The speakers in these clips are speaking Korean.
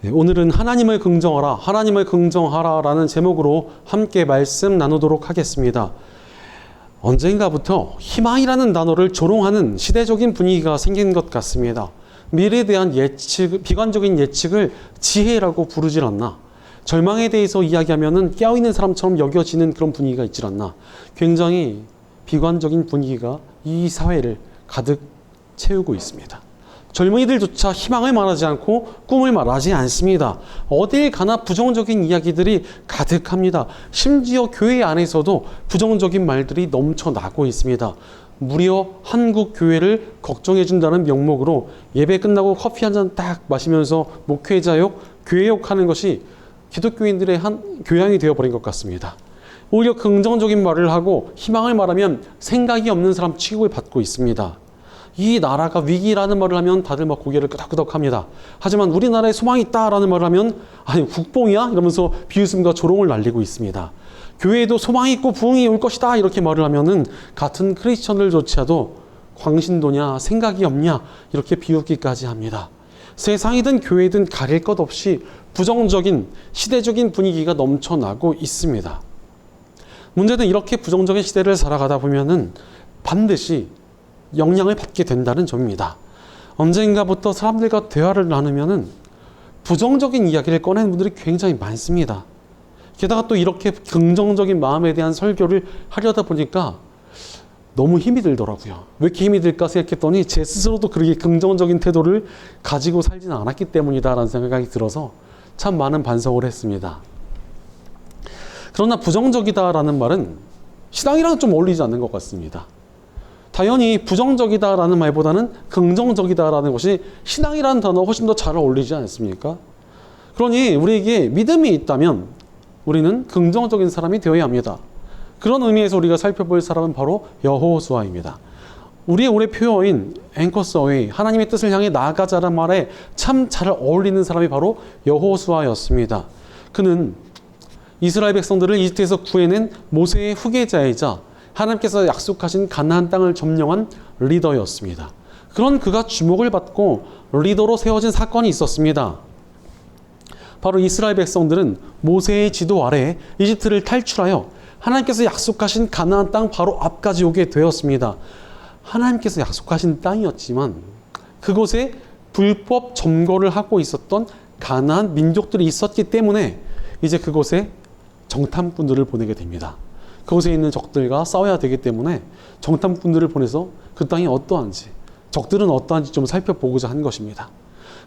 네, 오늘은 하나님을 긍정하라, 하나님을 긍정하라 라는 제목으로 함께 말씀 나누도록 하겠습니다. 언젠가부터 희망이라는 단어를 조롱하는 시대적인 분위기가 생긴 것 같습니다. 미래에 대한 예측, 비관적인 예측을 지혜라고 부르질 않나. 절망에 대해서 이야기하면은 깨어있는 사람처럼 여겨지는 그런 분위기가 있질 않나. 굉장히 비관적인 분위기가 이 사회를 가득 채우고 있습니다. 젊은이들조차 희망을 말하지 않고 꿈을 말하지 않습니다. 어딜 가나 부정적인 이야기들이 가득합니다. 심지어 교회 안에서도 부정적인 말들이 넘쳐나고 있습니다. 무려 한국 교회를 걱정해준다는 명목으로 예배 끝나고 커피 한 잔 딱 마시면서 목회자욕, 교회욕 하는 것이 기독교인들의 한 교양이 되어버린 것 같습니다. 오히려 긍정적인 말을 하고 희망을 말하면 생각이 없는 사람 취급을 받고 있습니다. 이 나라가 위기라는 말을 하면 다들 막 고개를 끄덕끄덕합니다. 하지만 우리나라에 소망이 있다라는 말을 하면 아니 국뽕이야? 이러면서 비웃음과 조롱을 날리고 있습니다. 교회에도 소망이 있고 부흥이 올 것이다 이렇게 말을 하면은 같은 크리스천들조차도 광신도냐 생각이 없냐 이렇게 비웃기까지 합니다. 세상이든 교회든 가릴 것 없이 부정적인 시대적인 분위기가 넘쳐나고 있습니다. 문제는 이렇게 부정적인 시대를 살아가다 보면은 반드시 영향을 받게 된다는 점입니다. 언젠가부터 사람들과 대화를 나누면은 부정적인 이야기를 꺼내는 분들이 굉장히 많습니다. 게다가 또 이렇게 긍정적인 마음에 대한 설교를 하려다 보니까 너무 힘이 들더라고요. 왜 이렇게 힘이 들까 생각했더니 제 스스로도 그렇게 긍정적인 태도를 가지고 살지는 않았기 때문이다라는 생각이 들어서 참 많은 반성을 했습니다. 그러나 부정적이다라는 말은 신앙이랑 좀 어울리지 않는 것 같습니다. 당연히 부정적이다라는 말보다는 긍정적이다라는 것이 신앙이라는 단어가 훨씬 더 잘 어울리지 않습니까? 그러니 우리에게 믿음이 있다면 우리는 긍정적인 사람이 되어야 합니다. 그런 의미에서 우리가 살펴볼 사람은 바로 여호수아입니다. 우리의 올해 표어인 앵커스 어웨이, 하나님의 뜻을 향해 나아가자란 말에 참 잘 어울리는 사람이 바로 여호수아였습니다. 그는 이스라엘 백성들을 이집트에서 구해낸 모세의 후계자이자 하나님께서 약속하신 가나안 땅을 점령한 리더였습니다. 그런 그가 주목을 받고 리더로 세워진 사건이 있었습니다. 바로 이스라엘 백성들은 모세의 지도 아래 이집트를 탈출하여 하나님께서 약속하신 가나안 땅 바로 앞까지 오게 되었습니다. 하나님께서 약속하신 땅이었지만 그곳에 불법 점거를 하고 있었던 가나안 민족들이 있었기 때문에 이제 그곳에 정탐꾼들을 보내게 됩니다. 그곳에 있는 적들과 싸워야 되기 때문에 정탐꾼들을 보내서 그 땅이 어떠한지, 적들은 어떠한지 좀 살펴보고자 한 것입니다.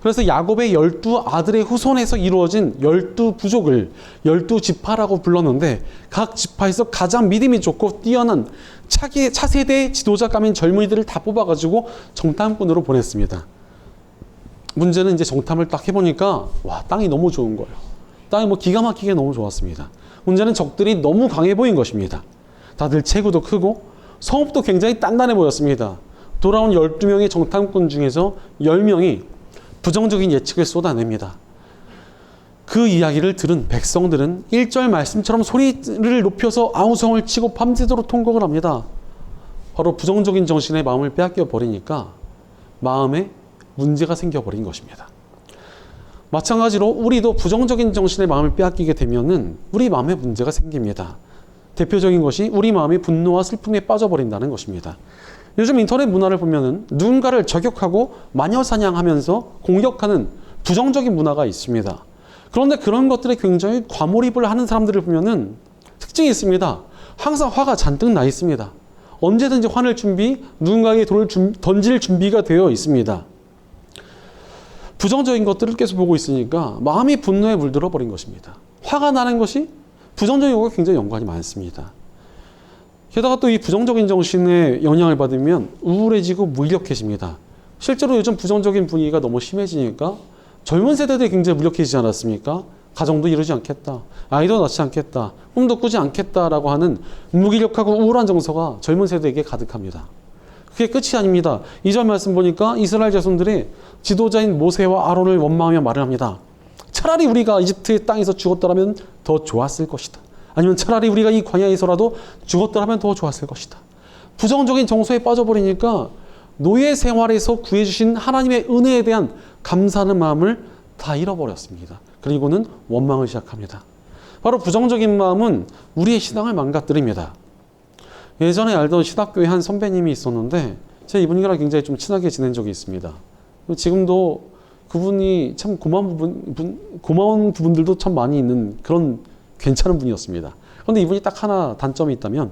그래서 야곱의 12아들의 후손에서 이루어진 12부족을 12지파라고 불렀는데 각 지파에서 가장 믿음이 좋고 뛰어난 차세대 지도자감인 젊은이들을 다 뽑아가지고 정탐꾼으로 보냈습니다. 문제는 이제 정탐을 딱 해보니까 와, 땅이 너무 좋은 거예요. 땅이 뭐 기가 막히게 너무 좋았습니다. 문제는 적들이 너무 강해 보인 것입니다. 다들 체구도 크고 성읍도 굉장히 단단해 보였습니다. 돌아온 12명의 정탐꾼 중에서 10명이 부정적인 예측을 쏟아냅니다. 그 이야기를 들은 백성들은 1절 말씀처럼 소리를 높여서 아우성을 치고 밤새도록 통곡을 합니다. 바로 부정적인 정신의 마음을 빼앗겨 버리니까 마음에 문제가 생겨버린 것입니다. 마찬가지로 우리도 부정적인 정신의 마음을 빼앗기게 되면은 우리 마음에 문제가 생깁니다. 대표적인 것이 우리 마음이 분노와 슬픔에 빠져버린다는 것입니다. 요즘 인터넷 문화를 보면은 누군가를 저격하고 마녀사냥하면서 공격하는 부정적인 문화가 있습니다. 그런데 그런 것들에 굉장히 과몰입을 하는 사람들을 보면은 특징이 있습니다. 항상 화가 잔뜩 나 있습니다. 언제든지 화낼 준비, 누군가에게 돌을 던질 준비가 되어 있습니다. 부정적인 것들을 계속 보고 있으니까 마음이 분노에 물들어 버린 것입니다. 화가 나는 것이 부정적인 것과 굉장히 연관이 많습니다. 게다가 또 이 부정적인 정신의 영향을 받으면 우울해지고 무기력해집니다. 실제로 요즘 부정적인 분위기가 너무 심해지니까 젊은 세대들이 굉장히 무력해지지 않았습니까? 가정도 이루지 않겠다. 아이도 낳지 않겠다. 꿈도 꾸지 않겠다라고 하는 무기력하고 우울한 정서가 젊은 세대에게 가득합니다. 그게 끝이 아닙니다. 2절 말씀 보니까 이스라엘 자손들이 지도자인 모세와 아론을 원망하며 말을 합니다. 차라리 우리가 이집트의 땅에서 죽었더라면 더 좋았을 것이다. 아니면 차라리 우리가 이 광야에서라도 죽었더라면 더 좋았을 것이다. 부정적인 정서에 빠져버리니까 노예 생활에서 구해주신 하나님의 은혜에 대한 감사하는 마음을 다 잃어버렸습니다. 그리고는 원망을 시작합니다. 바로 부정적인 마음은 우리의 신앙을 망가뜨립니다. 예전에 알던 신학교에 한 선배님이 있었는데 제가 이분이랑 굉장히 좀 친하게 지낸 적이 있습니다. 지금도 그분이 참 고마운 부분들도 참 많이 있는 그런 괜찮은 분이었습니다. 그런데 이분이 딱 하나 단점이 있다면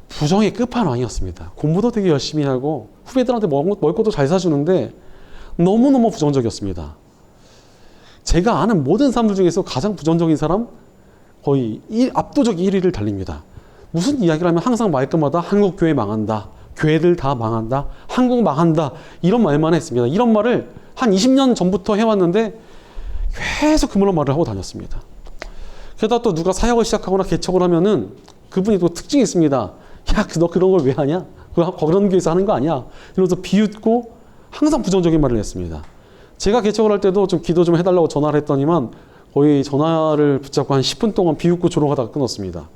부정의 끝판왕이었습니다. 공부도 되게 열심히 하고 후배들한테 먹을 것도 잘 사주는데 너무너무 부정적이었습니다. 제가 아는 모든 사람들 중에서 가장 부정적인 사람 거의 압도적 1위를 달립니다. 무슨 이야기를 하면 항상 말끝마다 한국 교회 망한다. 교회들 다 망한다. 한국 망한다. 이런 말만 했습니다. 이런 말을 한 20년 전부터 해왔는데 계속 그런 말을 하고 다녔습니다. 게다가 또 누가 사역을 시작하거나 개척을 하면은 그분이 또 특징이 있습니다. 야, 너 그런 걸 왜 하냐? 그런 교회에서 하는 거 아니야? 이러면서 비웃고 항상 부정적인 말을 했습니다. 제가 개척을 할 때도 좀 기도 좀 해달라고 전화를 했더니만 거의 전화를 붙잡고 한 10분 동안 비웃고 조롱하다가 끊었습니다.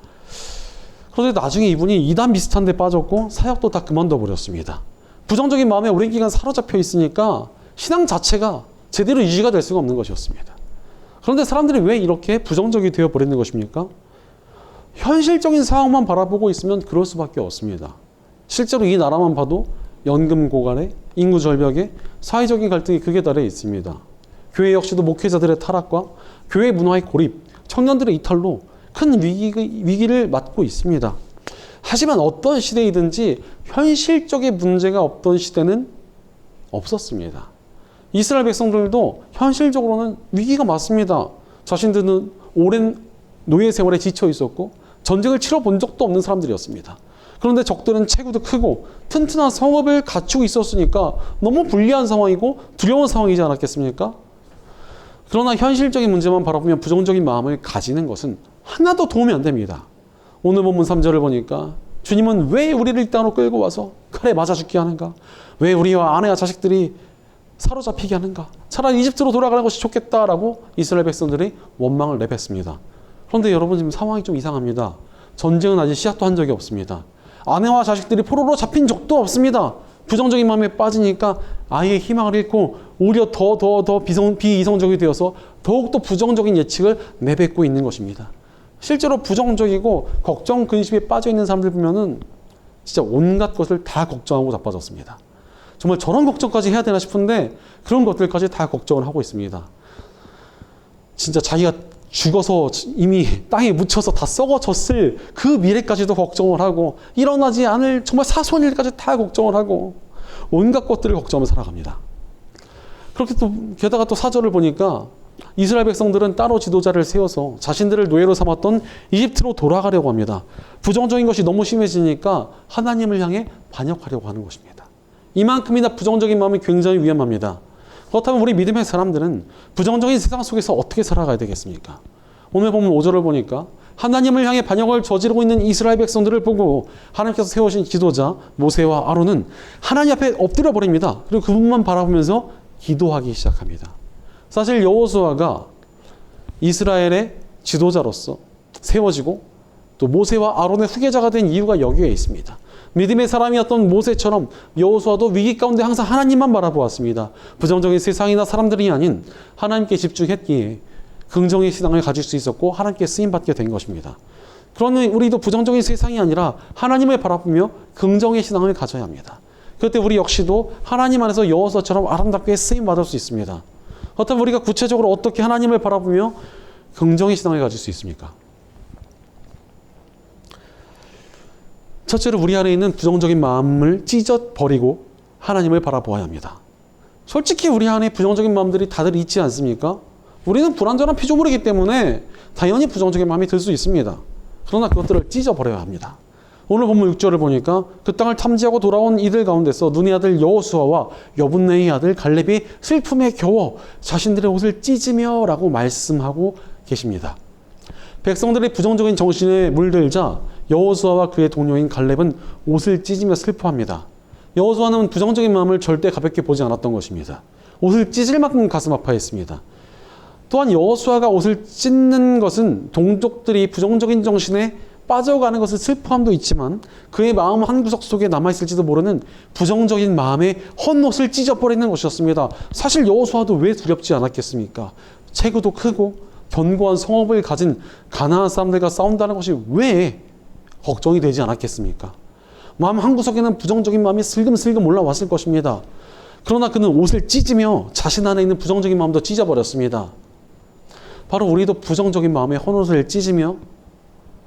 그런데 나중에 이분이 이단 비슷한 데 빠졌고 사역도 다 그만둬 버렸습니다. 부정적인 마음에 오랜 기간 사로잡혀 있으니까 신앙 자체가 제대로 유지가 될 수가 없는 것이었습니다. 그런데 사람들이 왜 이렇게 부정적이 되어 버리는 것입니까? 현실적인 상황만 바라보고 있으면 그럴 수밖에 없습니다. 실제로 이 나라만 봐도 연금 고갈에 인구 절벽에 사회적인 갈등이 극에 달해 있습니다. 교회 역시도 목회자들의 타락과 교회 문화의 고립, 청년들의 이탈로 큰 위기를 맞고 있습니다. 하지만 어떤 시대이든지 현실적인 문제가 없던 시대는 없었습니다. 이스라엘 백성들도 현실적으로는 위기가 맞습니다. 자신들은 오랜 노예 생활에 지쳐 있었고 전쟁을 치러본 적도 없는 사람들이었습니다. 그런데 적들은 체구도 크고 튼튼한 성읍을 갖추고 있었으니까 너무 불리한 상황이고 두려운 상황이지 않았겠습니까? 그러나 현실적인 문제만 바라보면 부정적인 마음을 가지는 것은 하나도 도움이 안 됩니다. 오늘 본문 3절을 보니까 주님은 왜 우리를 이 땅으로 끌고 와서 칼에 맞아 죽게 하는가? 왜 우리와 아내와 자식들이 사로잡히게 하는가? 차라리 이집트로 돌아가는 것이 좋겠다라고 이스라엘 백성들이 원망을 내뱉습니다. 그런데 여러분 지금 상황이 좀 이상합니다. 전쟁은 아직 시작도 한 적이 없습니다. 아내와 자식들이 포로로 잡힌 적도 없습니다. 부정적인 마음에 빠지니까 아이의 희망을 잃고 오히려 더 비이성적이 되어서 더욱더 부정적인 예측을 내뱉고 있는 것입니다. 실제로 부정적이고 걱정, 근심에 빠져 있는 사람들 보면은 진짜 온갖 것을 다 걱정하고 자빠졌습니다. 정말 저런 걱정까지 해야 되나 싶은데 그런 것들까지 다 걱정을 하고 있습니다. 진짜 자기가 죽어서 이미 땅에 묻혀서 다 썩어졌을 그 미래까지도 걱정을 하고 일어나지 않을 정말 사소한 일까지 다 걱정을 하고 온갖 것들을 걱정하며 살아갑니다. 그렇게 또 게다가 또 4절을 보니까 이스라엘 백성들은 따로 지도자를 세워서 자신들을 노예로 삼았던 이집트로 돌아가려고 합니다. 부정적인 것이 너무 심해지니까 하나님을 향해 반역하려고 하는 것입니다. 이만큼이나 부정적인 마음이 굉장히 위험합니다. 그렇다면 우리 믿음의 사람들은 부정적인 세상 속에서 어떻게 살아가야 되겠습니까? 오늘 보면 5절을 보니까 하나님을 향해 반역을 저지르고 있는 이스라엘 백성들을 보고 하나님께서 세우신 지도자 모세와 아론은 하나님 앞에 엎드려 버립니다. 그리고 그분만 바라보면서 기도하기 시작합니다. 사실 여호수아가 이스라엘의 지도자로서 세워지고 또 모세와 아론의 후계자가 된 이유가 여기에 있습니다. 믿음의 사람이었던 모세처럼 여호수아도 위기 가운데 항상 하나님만 바라보았습니다. 부정적인 세상이나 사람들이 아닌 하나님께 집중했기에 긍정의 신앙을 가질 수 있었고 하나님께 쓰임받게 된 것입니다. 그러니 우리도 부정적인 세상이 아니라 하나님을 바라보며 긍정의 신앙을 가져야 합니다. 그때 우리 역시도 하나님 안에서 여호수아처럼 아름답게 쓰임받을 수 있습니다. 그렇다면 우리가 구체적으로 어떻게 하나님을 바라보며 긍정의 신앙을 가질 수 있습니까? 첫째로 우리 안에 있는 부정적인 마음을 찢어버리고 하나님을 바라보아야 합니다. 솔직히 우리 안에 부정적인 마음들이 다들 있지 않습니까? 우리는 불완전한 피조물이기 때문에 당연히 부정적인 마음이 들 수 있습니다. 그러나 그것들을 찢어버려야 합니다. 오늘 본문 6절을 보니까 그 땅을 탐지하고 돌아온 이들 가운데서 눈의 아들 여호수아와 여분네의 아들 갈렙이 슬픔에 겨워 자신들의 옷을 찢으며 라고 말씀하고 계십니다. 백성들의 부정적인 정신에 물들자 여호수아와 그의 동료인 갈렙은 옷을 찢으며 슬퍼합니다. 여호수아는 부정적인 마음을 절대 가볍게 보지 않았던 것입니다. 옷을 찢을 만큼 가슴 아파했습니다. 또한 여호수아가 옷을 찢는 것은 동족들이 부정적인 정신에 빠져가는 것을 슬퍼함도 있지만 그의 마음 한구석 속에 남아있을지도 모르는 부정적인 마음의 헛못을 찢어버리는 것이었습니다. 사실 여호수아도 왜 두렵지 않았겠습니까? 체구도 크고 견고한 성읍을 가진 가나안 사람들과 싸운다는 것이 왜 걱정이 되지 않았겠습니까? 마음 한구석에는 부정적인 마음이 슬금슬금 올라왔을 것입니다. 그러나 그는 옷을 찢으며 자신 안에 있는 부정적인 마음도 찢어버렸습니다. 바로 우리도 부정적인 마음의 헛옷을 찢으며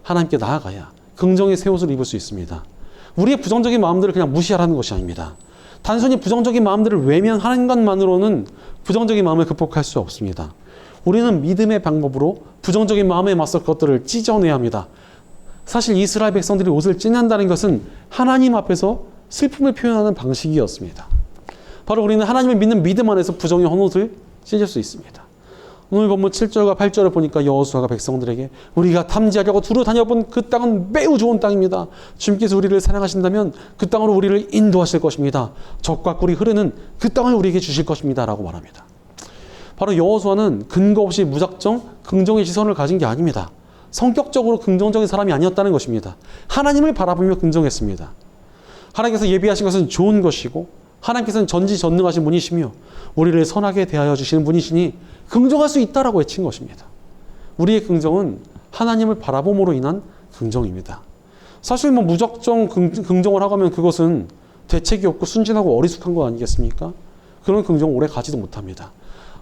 하나님께 나아가야 긍정의 새 옷을 입을 수 있습니다. 우리의 부정적인 마음들을 그냥 무시하라는 것이 아닙니다. 단순히 부정적인 마음들을 외면하는 것만으로는 부정적인 마음을 극복할 수 없습니다. 우리는 믿음의 방법으로 부정적인 마음에 맞설 것들을 찢어내야 합니다. 사실 이스라엘 백성들이 옷을 찢는다는 것은 하나님 앞에서 슬픔을 표현하는 방식이었습니다. 바로 우리는 하나님을 믿는 믿음 안에서 부정의 헛옷을 찢을 수 있습니다. 오늘 본문 7절과 8절을 보니까 여호수아가 백성들에게 우리가 탐지하려고 두루 다녀본 그 땅은 매우 좋은 땅입니다. 주님께서 우리를 사랑하신다면 그 땅으로 우리를 인도하실 것입니다. 젖과 꿀이 흐르는 그 땅을 우리에게 주실 것입니다. 라고 말합니다. 바로 여호수아는 근거 없이 무작정 긍정의 시선을 가진 게 아닙니다. 성격적으로 긍정적인 사람이 아니었다는 것입니다. 하나님을 바라보며 긍정했습니다. 하나님께서 예비하신 것은 좋은 것이고 하나님께서는 전지전능하신 분이시며 우리를 선하게 대하여 주시는 분이시니 긍정할 수 있다라고 외친 것입니다. 우리의 긍정은 하나님을 바라봄으로 인한 긍정입니다. 사실 무작정 긍정을 하고 하면 그것은 대책이 없고 순진하고 어리숙한 거 아니겠습니까? 그런 긍정은 오래 가지도 못합니다.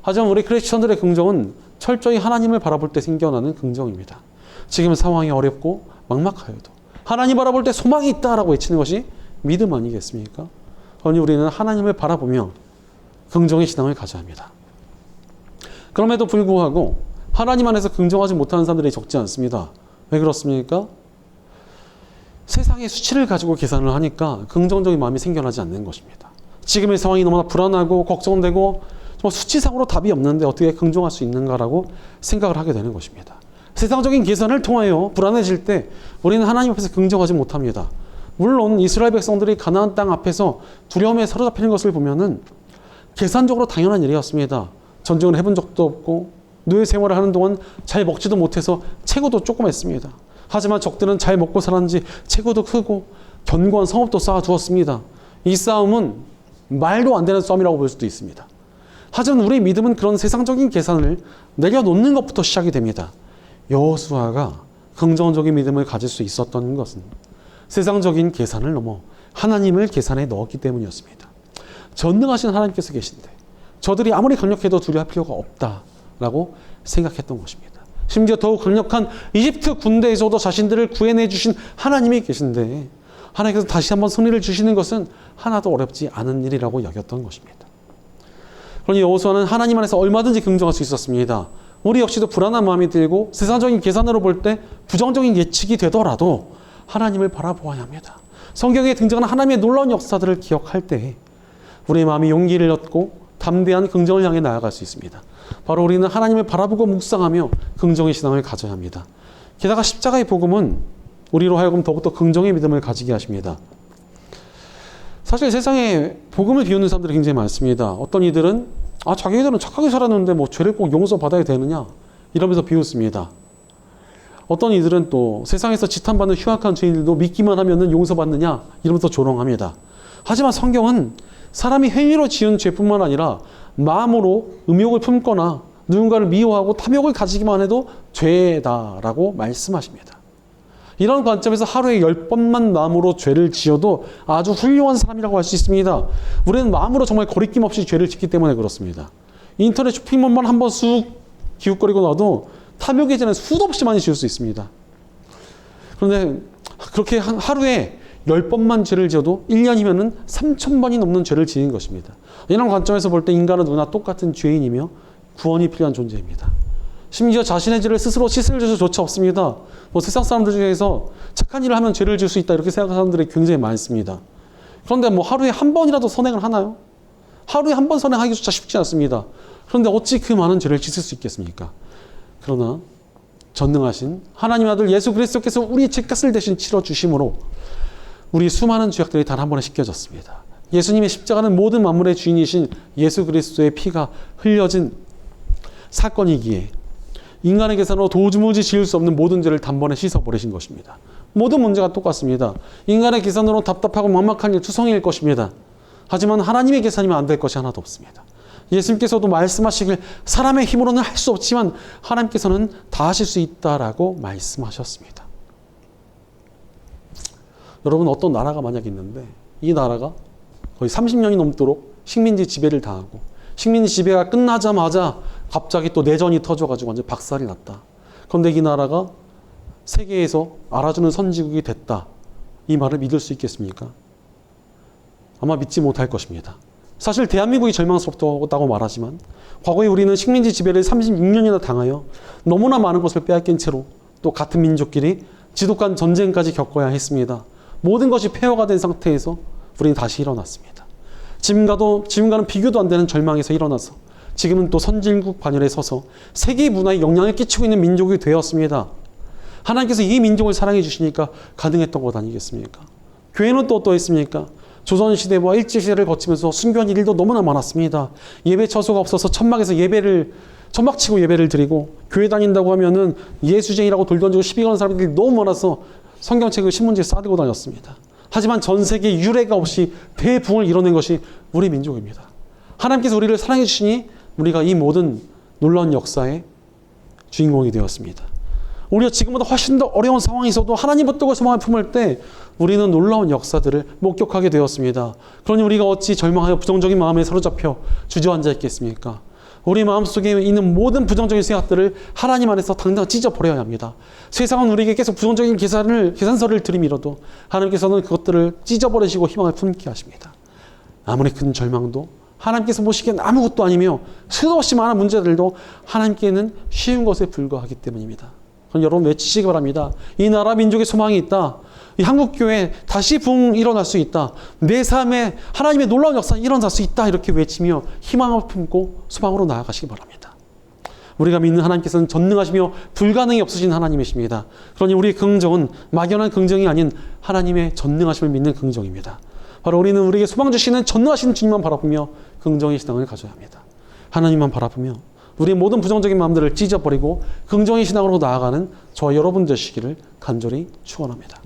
하지만 우리 크리스천들의 긍정은 철저히 하나님을 바라볼 때 생겨나는 긍정입니다. 지금 상황이 어렵고 막막하여도 하나님 바라볼 때 소망이 있다라고 외치는 것이 믿음 아니겠습니까? 그러니 우리는 하나님을 바라보며 긍정의 신앙을 가져야 합니다. 그럼에도 불구하고 하나님 안에서 긍정하지 못하는 사람들이 적지 않습니다. 왜 그렇습니까? 세상의 수치를 가지고 계산을 하니까 긍정적인 마음이 생겨나지 않는 것입니다. 지금의 상황이 너무나 불안하고 걱정되고 정말 수치상으로 답이 없는데 어떻게 긍정할 수 있는가라고 생각을 하게 되는 것입니다. 세상적인 계산을 통하여 불안해질 때 우리는 하나님 앞에서 긍정하지 못합니다. 물론 이스라엘 백성들이 가나안 땅 앞에서 두려움에 사로잡히는 것을 보면은 계산적으로 당연한 일이었습니다. 전쟁을 해본 적도 없고 노예 생활을 하는 동안 잘 먹지도 못해서 체구도 조그맸습니다. 하지만 적들은 잘 먹고 살았는지 체구도 크고 견고한 성읍도 쌓아두었습니다. 이 싸움은 말도 안 되는 싸움이라고 볼 수도 있습니다. 하지만 우리의 믿음은 그런 세상적인 계산을 내려놓는 것부터 시작이 됩니다. 여호수아가 긍정적인 믿음을 가질 수 있었던 것은 세상적인 계산을 넘어 하나님을 계산에 넣었기 때문이었습니다. 전능하신 하나님께서 계신데 저들이 아무리 강력해도 두려워할 필요가 없다라고 생각했던 것입니다. 심지어 더욱 강력한 이집트 군대에서도 자신들을 구해내 주신 하나님이 계신데 하나님께서 다시 한번 승리를 주시는 것은 하나도 어렵지 않은 일이라고 여겼던 것입니다. 그러니 여호수아는 하나님 안에서 얼마든지 긍정할 수 있었습니다. 우리 역시도 불안한 마음이 들고 세상적인 계산으로 볼 때 부정적인 예측이 되더라도 하나님을 바라보아야 합니다. 성경에 등장하는 하나님의 놀라운 역사들을 기억할 때 우리의 마음이 용기를 얻고 담대한 긍정을 향해 나아갈 수 있습니다. 바로 우리는 하나님을 바라보고 묵상하며 긍정의 신앙을 가져야 합니다. 게다가 십자가의 복음은 우리로 하여금 더욱더 긍정의 믿음을 가지게 하십니다. 사실 세상에 복음을 비우는 사람들이 굉장히 많습니다. 어떤 이들은 자기들은 착하게 살았는데 죄를 꼭 용서받아야 되느냐 이러면서 비웃습니다. 어떤 이들은 또 세상에서 지탄받는 흉악한 죄인들도 믿기만 하면 용서받느냐 이러면서 조롱합니다. 하지만 성경은 사람이 행위로 지은 죄뿐만 아니라 마음으로 음욕을 품거나 누군가를 미워하고 탐욕을 가지기만 해도 죄다라고 말씀하십니다. 이런 관점에서 하루에 10번만 마음으로 죄를 지어도 아주 훌륭한 사람이라고 할 수 있습니다. 우리는 마음으로 정말 거리낌 없이 죄를 짓기 때문에 그렇습니다. 인터넷 쇼핑몰만 한번 쑥 기웃거리고 나도 탐욕의 죄는 수도 없이 많이 지을 수 있습니다. 그런데 그렇게 하루에 10번만 죄를 지어도 1년이면 3,000번이 넘는 죄를 지은 것입니다. 이런 관점에서 볼 때 인간은 누구나 똑같은 죄인이며 구원이 필요한 존재입니다. 심지어 자신의 죄를 스스로 씻을 수조차 없습니다. 세상 사람들 중에서 착한 일을 하면 죄를 지을 수 있다 이렇게 생각하는 사람들이 굉장히 많습니다. 그런데 하루에 한 번이라도 선행을 하나요? 하루에 한 번 선행하기조차 쉽지 않습니다. 그런데 어찌 그 많은 죄를 씻을 수 있겠습니까? 그러나 전능하신 하나님 아들 예수 그리스도께서 우리의 죄값을 대신 치러주심으로 우리 수많은 죄악들이 단 한 번에 씻겨졌습니다. 예수님의 십자가는 모든 만물의 주인이신 예수 그리스도의 피가 흘려진 사건이기에 인간의 계산으로 도무지 지을 수 없는 모든 죄를 단번에 씻어버리신 것입니다. 모든 문제가 똑같습니다. 인간의 계산으로 답답하고 막막한 일투성이일 것입니다. 하지만 하나님의 계산이면 안 될 것이 하나도 없습니다. 예수님께서도 말씀하시길 사람의 힘으로는 할 수 없지만 하나님께서는 다 하실 수 있다라고 말씀하셨습니다. 여러분, 어떤 나라가 만약 있는데 이 나라가 거의 30년이 넘도록 식민지 지배를 당하고 식민지 지배가 끝나자마자 갑자기 또 내전이 터져가지고 완전 박살이 났다. 그런데 이 나라가 세계에서 알아주는 선진국이 됐다. 이 말을 믿을 수 있겠습니까? 아마 믿지 못할 것입니다. 사실 대한민국이 절망스럽다고 말하지만 과거에 우리는 식민지 지배를 36년이나 당하여 너무나 많은 것을 빼앗긴 채로 또 같은 민족끼리 지독한 전쟁까지 겪어야 했습니다. 모든 것이 폐허가 된 상태에서 우리는 다시 일어났습니다. 지금과는 비교도 안 되는 절망에서 일어나서 지금은 또 선진국 반열에 서서 세계 문화에 영향을 끼치고 있는 민족이 되었습니다. 하나님께서 이 민족을 사랑해 주시니까 가능했던 것 아니겠습니까? 교회는 또 어떠했습니까? 조선시대와 일제시대를 거치면서 순교한 일도 너무나 많았습니다. 예배 처소가 없어서 천막에서 천막 치고 예배를 드리고, 교회 다닌다고 하면은 예수쟁이라고 돌 던지고 시비 거는 사람들이 너무 많아서 성경책을 신문지에 싸들고 다녔습니다. 하지만 전 세계 유례가 없이 대붕을 이뤄낸 것이 우리 민족입니다. 하나님께서 우리를 사랑해 주시니 우리가 이 모든 놀라운 역사의 주인공이 되었습니다. 우리가 지금보다 훨씬 더 어려운 상황이 있어도 하나님 붙들고 소망을 품을 때 우리는 놀라운 역사들을 목격하게 되었습니다. 그러니 우리가 어찌 절망하여 부정적인 마음에 사로잡혀 주저앉아 있겠습니까? 우리 마음속에 있는 모든 부정적인 생각들을 하나님 안에서 당장 찢어버려야 합니다. 세상은 우리에게 계속 부정적인 계산서를 들이밀어도 하나님께서는 그것들을 찢어버리시고 희망을 품게 하십니다. 아무리 큰 절망도 하나님께서 보시기엔 아무것도 아니며 수도 없이 많은 문제들도 하나님께는 쉬운 것에 불과하기 때문입니다. 그럼 여러분 외치시기 바랍니다. 이 나라 민족의 소망이 있다. 이 한국교회 다시 붕 일어날 수 있다. 내 삶에 하나님의 놀라운 역사가 일어날 수 있다. 이렇게 외치며 희망을 품고 소망으로 나아가시기 바랍니다. 우리가 믿는 하나님께서는 전능하시며 불가능이 없으신 하나님이십니다. 그러니 우리의 긍정은 막연한 긍정이 아닌 하나님의 전능하심을 믿는 긍정입니다. 바로 우리는 우리에게 소망 주시는 전능하신 주님만 바라보며 긍정의 신앙을 가져야 합니다. 하나님만 바라보며 우리의 모든 부정적인 마음들을 찢어버리고 긍정의 신앙으로 나아가는 저와 여러분 되시기를 간절히 축원합니다.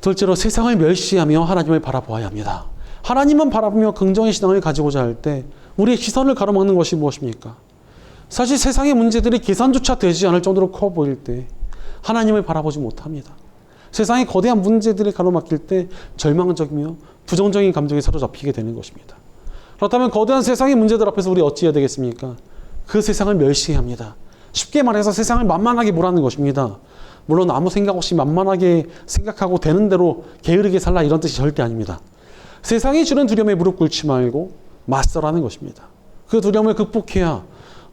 둘째로 세상을 멸시하며 하나님을 바라보아야 합니다. 하나님만 바라보며 긍정의 신앙을 가지고자 할 때 우리의 시선을 가로막는 것이 무엇입니까? 사실 세상의 문제들이 계산조차 되지 않을 정도로 커 보일 때 하나님을 바라보지 못합니다. 세상의 거대한 문제들이 가로막힐 때 절망적이며 부정적인 감정에 사로잡히게 되는 것입니다. 그렇다면 거대한 세상의 문제들 앞에서 우리 어찌해야 되겠습니까? 그 세상을 멸시해야 합니다. 쉽게 말해서 세상을 만만하게 보라는 것입니다. 물론 아무 생각 없이 만만하게 생각하고 되는 대로 게으르게 살라 이런 뜻이 절대 아닙니다. 세상이 주는 두려움에 무릎 꿇지 말고 맞서라는 것입니다. 그 두려움을 극복해야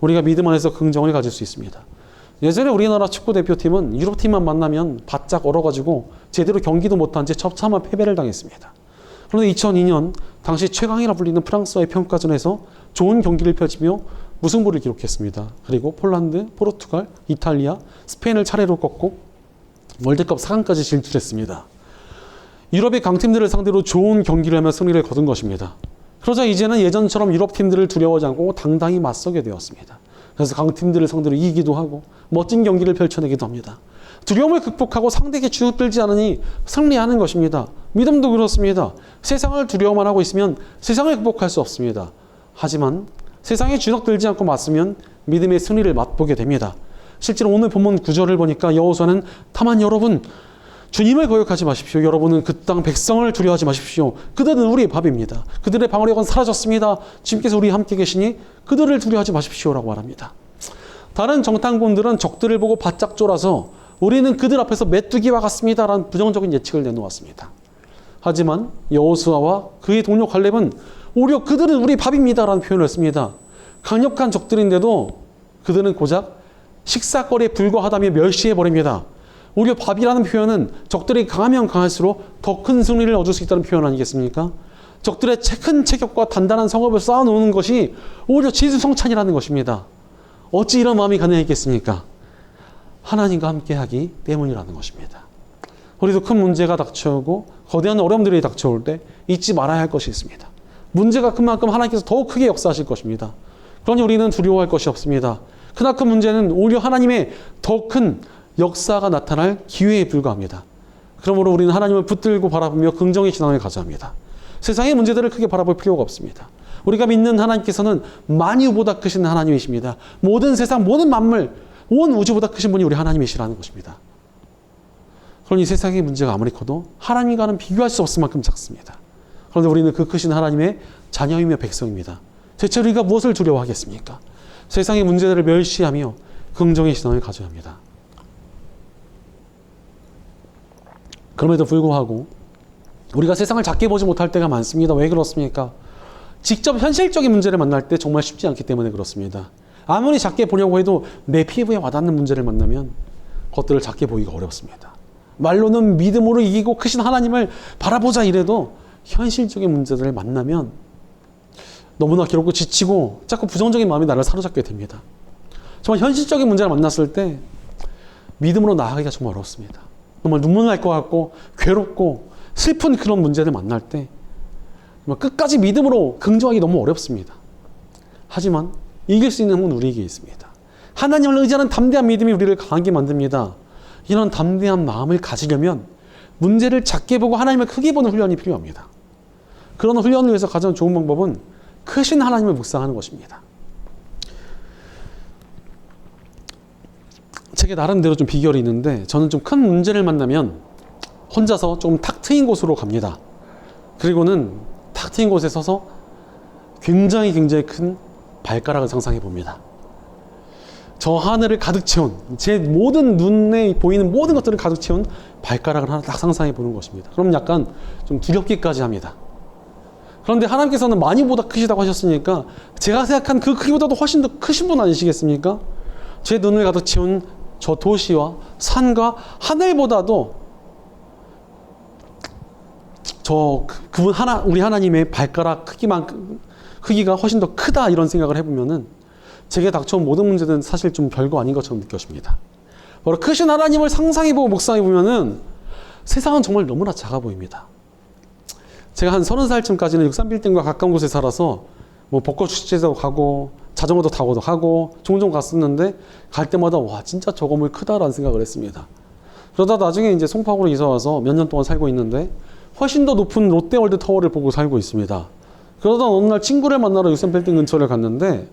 우리가 믿음 안에서 긍정을 가질 수 있습니다. 예전에 우리나라 축구대표팀은 유럽팀만 만나면 바짝 얼어가지고 제대로 경기도 못한 채 처참한 패배를 당했습니다. 그런데 2002년 당시 최강이라 불리는 프랑스와의 평가전에서 좋은 경기를 펼치며 무승부를 기록했습니다. 그리고 폴란드, 포르투갈, 이탈리아, 스페인을 차례로 꺾고 월드컵 4강까지 진출했습니다. 유럽의 강팀들을 상대로 좋은 경기를 하며 승리를 거둔 것입니다. 그러자 이제는 예전처럼 유럽팀들을 두려워하지 않고 당당히 맞서게 되었습니다. 그래서 강팀들을 상대로 이기기도 하고 멋진 경기를 펼쳐내기도 합니다. 두려움을 극복하고 상대에게 주눅들지 않으니 승리하는 것입니다. 믿음도 그렇습니다. 세상을 두려워만 하고 있으면 세상을 극복할 수 없습니다. 하지만 세상에 주눅들지 않고 맞으면 믿음의 승리를 맛보게 됩니다. 실제로 오늘 본문 9절을 보니까 여호수아는 다만 여러분 주님을 거역하지 마십시오. 여러분은 그 땅 백성을 두려워하지 마십시오. 그들은 우리의 밥입니다. 그들의 방어력은 사라졌습니다. 주님께서 우리와 함께 계시니 그들을 두려워하지 마십시오라고 말합니다. 다른 정탐꾼들은 적들을 보고 바짝 쫄아서 우리는 그들 앞에서 메뚜기와 같습니다라는 부정적인 예측을 내놓았습니다. 하지만 여호수아와 그의 동료 갈렙은 오히려 그들은 우리 밥입니다라는 표현을 했습니다. 강력한 적들인데도 그들은 고작 식사거리에 불과하다며 멸시해버립니다. 오히려 밥이라는 표현은 적들이 강하면 강할수록 더 큰 승리를 얻을 수 있다는 표현 아니겠습니까? 적들의 큰 체격과 단단한 성읍을 쌓아놓는 것이 오히려 지수성찬이라는 것입니다. 어찌 이런 마음이 가능했겠습니까? 하나님과 함께하기 때문이라는 것입니다. 우리도 큰 문제가 닥쳐오고 거대한 어려움들이 닥쳐올 때 잊지 말아야 할 것이 있습니다. 문제가 큰 만큼 하나님께서 더욱 크게 역사하실 것입니다. 그러니 우리는 두려워할 것이 없습니다. 크나큰 문제는 오히려 하나님의 더 큰 역사가 나타날 기회에 불과합니다. 그러므로 우리는 하나님을 붙들고 바라보며 긍정의 신앙을 가져야 합니다. 세상의 문제들을 크게 바라볼 필요가 없습니다. 우리가 믿는 하나님께서는 만유보다 크신 하나님이십니다. 모든 세상, 모든 만물, 온 우주보다 크신 분이 우리 하나님이시라는 것입니다. 그러니 세상의 문제가 아무리 커도 하나님과는 비교할 수 없을 만큼 작습니다. 그런데 우리는 그 크신 하나님의 자녀이며 백성입니다. 대체 우리가 무엇을 두려워하겠습니까? 세상의 문제들을 멸시하며 긍정의 신앙을 가져야 합니다. 그럼에도 불구하고 우리가 세상을 작게 보지 못할 때가 많습니다. 왜 그렇습니까? 직접 현실적인 문제를 만날 때 정말 쉽지 않기 때문에 그렇습니다. 아무리 작게 보려고 해도 내 피부에 와닿는 문제를 만나면 그것들을 작게 보기가 어렵습니다. 말로는 믿음으로 이기고 크신 하나님을 바라보자 이래도 현실적인 문제들을 만나면 너무나 괴롭고 지치고 자꾸 부정적인 마음이 나를 사로잡게 됩니다. 정말 현실적인 문제를 만났을 때 믿음으로 나아가기가 정말 어렵습니다. 정말 눈물 날 것 같고 괴롭고 슬픈 그런 문제를 만날 때 끝까지 믿음으로 긍정하기 너무 어렵습니다. 하지만 이길 수 있는 힘은 우리에게 있습니다. 하나님을 의지하는 담대한 믿음이 우리를 강하게 만듭니다. 이런 담대한 마음을 가지려면 문제를 작게 보고 하나님을 크게 보는 훈련이 필요합니다. 그런 훈련을 위해서 가장 좋은 방법은 크신 하나님을 묵상하는 것입니다. 제게 나름대로 좀 비결이 있는데 저는 좀 큰 문제를 만나면 혼자서 좀 탁 트인 곳으로 갑니다. 그리고는 탁 트인 곳에 서서 굉장히 큰 발가락을 상상해 봅니다. 저 하늘을 가득 채운 제 모든 눈에 보이는 모든 것들을 가득 채운 발가락을 하나 딱 상상해 보는 것입니다. 그럼 약간 좀 두렵기까지 합니다. 그런데 하나님께서는 많이보다 크시다고 하셨으니까 제가 생각한 그 크기보다도 훨씬 더 크신 분 아니시겠습니까? 제 눈을 가득 채운 저 도시와 산과 하늘보다도 우리 하나님의 발가락 크기가 훨씬 더 크다 이런 생각을 해보면은 제게 닥쳐온 모든 문제는 사실 좀 별거 아닌 것처럼 느껴집니다. 바로 크신 하나님을 상상해보고 묵상해보면은 세상은 정말 너무나 작아 보입니다. 제가 한 30살쯤까지는 63빌딩과 가까운 곳에 살아서 뭐 벚꽃 축제도 가고 자전거도 타고도 가고 종종 갔었는데 갈 때마다 와 진짜 저 건물 크다라는 생각을 했습니다. 그러다 나중에 이제 송파구로 이사 와서 몇 년 동안 살고 있는데 훨씬 더 높은 롯데월드 타워를 보고 살고 있습니다. 그러다 어느 날 친구를 만나러 63빌딩 근처를 갔는데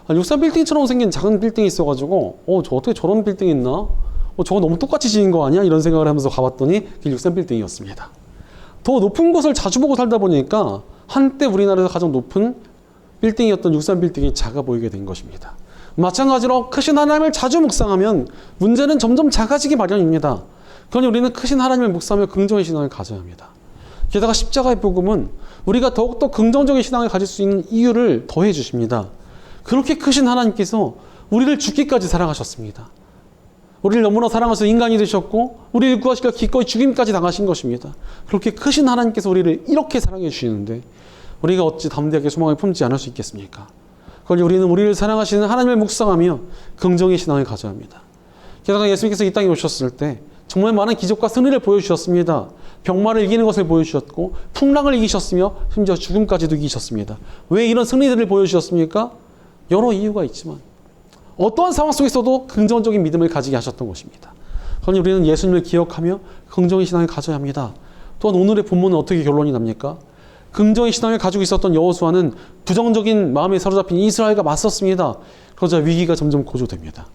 63빌딩처럼 생긴 작은 빌딩이 있어가지고 저 어떻게 저런 빌딩이 있나? 저거 너무 똑같이 지은 거 아니야? 이런 생각을 하면서 가봤더니 그게 63빌딩이었습니다. 더 높은 곳을 자주 보고 살다 보니까 한때 우리나라에서 가장 높은 빌딩이었던 63빌딩이 작아 보이게 된 것입니다. 마찬가지로 크신 하나님을 자주 묵상하면 문제는 점점 작아지기 마련입니다. 그러니 우리는 크신 하나님을 묵상하며 긍정의 신앙을 가져야 합니다. 게다가 십자가의 복음은 우리가 더욱더 긍정적인 신앙을 가질 수 있는 이유를 더해 주십니다. 그렇게 크신 하나님께서 우리를 죽기까지 사랑하셨습니다. 우리를 너무나 사랑해서 인간이 되셨고 우리를 구하시려 기꺼이 죽임까지 당하신 것입니다. 그렇게 크신 하나님께서 우리를 이렇게 사랑해 주시는데 우리가 어찌 담대하게 소망을 품지 않을 수 있겠습니까? 그러니 우리는 우리를 사랑하시는 하나님을 묵상하며 긍정의 신앙을 가져야 합니다. 게다가 예수님께서 이 땅에 오셨을 때 정말 많은 기적과 승리를 보여주셨습니다. 병마를 이기는 것을 보여주셨고 풍랑을 이기셨으며 심지어 죽음까지도 이기셨습니다. 왜 이런 승리들을 보여주셨습니까? 여러 이유가 있지만 어떠한 상황 속에서도 긍정적인 믿음을 가지게 하셨던 것입니다. 그러니 우리는 예수님을 기억하며 긍정의 신앙을 가져야 합니다. 또한 오늘의 본문은 어떻게 결론이 납니까? 긍정의 신앙을 가지고 있었던 여호수아는 부정적인 마음에 사로잡힌 이스라엘과 맞섰습니다. 그러자 위기가 점점 고조됩니다.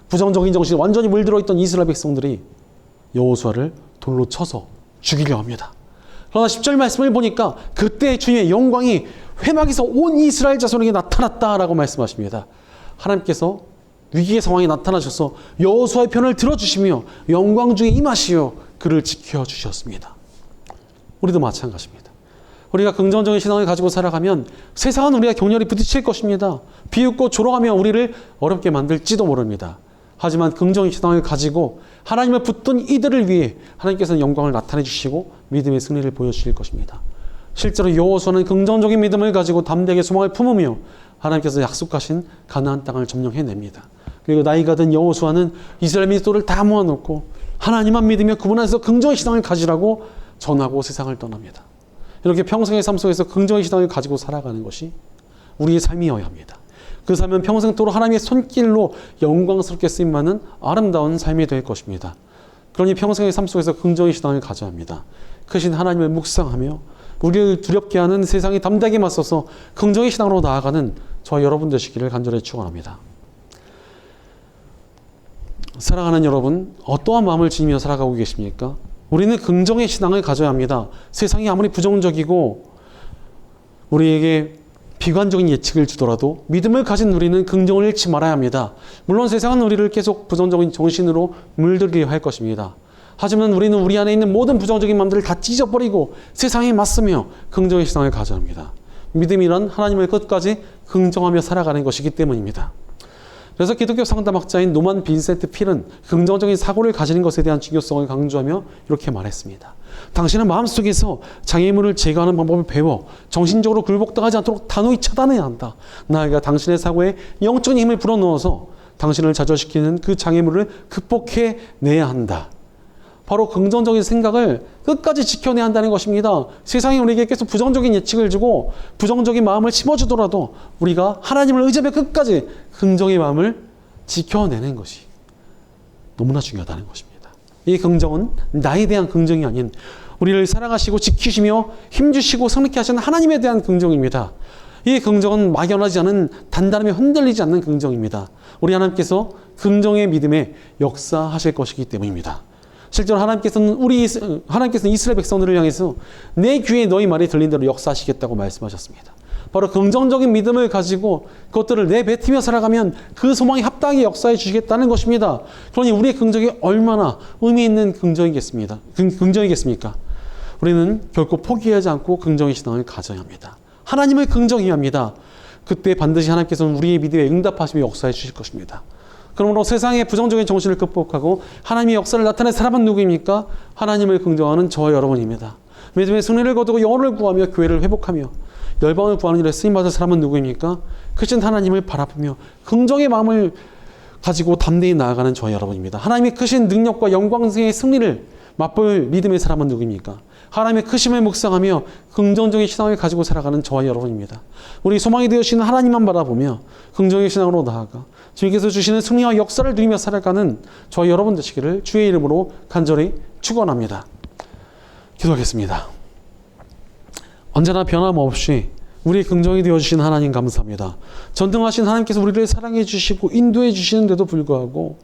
부정적인 정신에 완전히 물들어 있던 이스라엘 백성들이 여호수아를 돌로 쳐서 죽이려 합니다. 그러나 10절 말씀을 보니까 그때 주님의 영광이 회막에서 온 이스라엘 자손에게 나타났다라고 말씀하십니다. 하나님께서 위기의 상황에 나타나셔서 여호수아의 편을 들어주시며 영광 중에 임하시어 그를 지켜주셨습니다. 우리도 마찬가지입니다. 우리가 긍정적인 신앙을 가지고 살아가면 세상은 우리가 격렬히 부딪힐 것입니다. 비웃고 조롱하며 우리를 어렵게 만들지도 모릅니다. 하지만 긍정의 신앙을 가지고 하나님을 붙든 이들을 위해 하나님께서는 영광을 나타내 주시고 믿음의 승리를 보여주실 것입니다. 실제로 여호수아는 긍정적인 믿음을 가지고 담대하게 소망을 품으며 하나님께서 약속하신 가나안 땅을 점령해냅니다. 그리고 나이가 든 여호수아는 이스라엘 민족들을 다 모아놓고 하나님만 믿으며 그분 안에서 긍정의 신앙을 가지라고 전하고 세상을 떠납니다. 이렇게 평생의 삶 속에서 긍정의 신앙을 가지고 살아가는 것이 우리의 삶이어야 합니다. 그 삶은 평생토록 하나님의 손길로 영광스럽게 쓰임받는 아름다운 삶이 될 것입니다. 그러니 평생의 삶 속에서 긍정의 신앙을 가져야 합니다. 크신 하나님을 묵상하며 우리를 두렵게 하는 세상이 담대하게 맞서서 긍정의 신앙으로 나아가는 저와 여러분 되시기를 간절히 축원합니다. 사랑하는 여러분, 어떠한 마음을 지니며 살아가고 계십니까? 우리는 긍정의 신앙을 가져야 합니다. 세상이 아무리 부정적이고 우리에게 비관적인 예측을 주더라도 믿음을 가진 우리는 긍정을 잃지 말아야 합니다. 물론 세상은 우리를 계속 부정적인 정신으로 물들이려 할 것입니다. 하지만 우리는 우리 안에 있는 모든 부정적인 마음들을 다 찢어버리고 세상에 맞서며 긍정의 신앙을 가져야 합니다. 믿음이란 하나님을 끝까지 긍정하며 살아가는 것이기 때문입니다. 그래서 기독교 상담학자인 노만 빈센트 필은 긍정적인 사고를 가지는 것에 대한 중요성을 강조하며 이렇게 말했습니다. 당신은 마음속에서 장애물을 제거하는 방법을 배워 정신적으로 굴복당하지 않도록 단호히 차단해야 한다. 나아가 당신의 사고에 영적인 힘을 불어넣어서 당신을 좌절시키는 그 장애물을 극복해내야 한다. 바로 긍정적인 생각을 끝까지 지켜내야 한다는 것입니다. 세상이 우리에게 계속 부정적인 예측을 주고 부정적인 마음을 심어주더라도 우리가 하나님을 의지하며 끝까지 긍정의 마음을 지켜내는 것이 너무나 중요하다는 것입니다. 이 긍정은 나에 대한 긍정이 아닌 우리를 사랑하시고 지키시며 힘주시고 성립케 하시는 하나님에 대한 긍정입니다. 이 긍정은 막연하지 않은 단단하며 흔들리지 않는 긍정입니다. 우리 하나님께서 긍정의 믿음에 역사하실 것이기 때문입니다. 실제로 하나님께서는 이스라엘 백성들을 향해서 내 귀에 너희 말이 들린 대로 역사하시겠다고 말씀하셨습니다. 바로 긍정적인 믿음을 가지고 그것들을 내뱉으며 살아가면 그 소망이 합당하게 역사해 주시겠다는 것입니다. 그러니 우리의 긍정이 얼마나 의미 있는 긍정이겠습니까? 우리는 결코 포기하지 않고 긍정의 신앙을 가져야 합니다. 하나님을 긍정해야 합니다. 그때 반드시 하나님께서는 우리의 믿음에 응답하시며 역사해 주실 것입니다. 그러므로 세상의 부정적인 정신을 극복하고 하나님의 역사를 나타낸 사람은 누구입니까? 하나님을 긍정하는 저와 여러분입니다. 믿음의 승리를 거두고 영혼을 구하며 교회를 회복하며 열방을 구하는 일에 쓰임받을 사람은 누구입니까? 크신 하나님을 바라보며 긍정의 마음을 가지고 담대히 나아가는 저와 여러분입니다. 하나님의 크신 능력과 영광의 승리를 맛볼 믿음의 사람은 누구입니까? 하나님의 크심을 묵상하며 긍정적인 신앙을 가지고 살아가는 저와 여러분입니다. 우리 소망이 되어주시는 하나님만 바라보며 긍정의 신앙으로 나아가 주님께서 주시는 승리와 역사를 누리며 살아가는 저와 여러분 되시기를 주의 이름으로 간절히 축원합니다. 기도하겠습니다. 언제나 변함없이 우리 긍정이 되어주신 하나님 감사합니다. 전능하신 하나님께서 우리를 사랑해 주시고 인도해 주시는데도 불구하고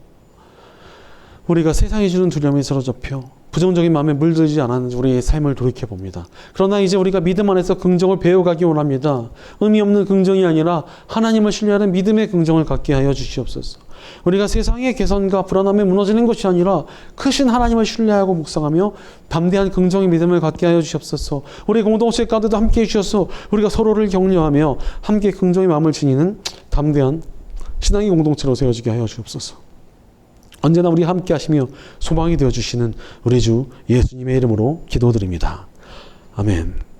우리가 세상이 주는 두려움에 사로잡혀 부정적인 마음에 물들지 않았는지 우리의 삶을 돌이켜봅니다. 그러나 이제 우리가 믿음 안에서 긍정을 배워가기 원합니다. 의미 없는 긍정이 아니라 하나님을 신뢰하는 믿음의 긍정을 갖게 하여 주시옵소서. 우리가 세상의 개선과 불안함에 무너지는 것이 아니라 크신 하나님을 신뢰하고 묵상하며 담대한 긍정의 믿음을 갖게 하여 주시옵소서. 우리 공동체 가운데도 함께해 주셔서 우리가 서로를 격려하며 함께 긍정의 마음을 지니는 담대한 신앙의 공동체로 세워지게 하여 주옵소서. 언제나 우리 함께 하시며 소망이 되어주시는 우리 주 예수님의 이름으로 기도드립니다. 아멘.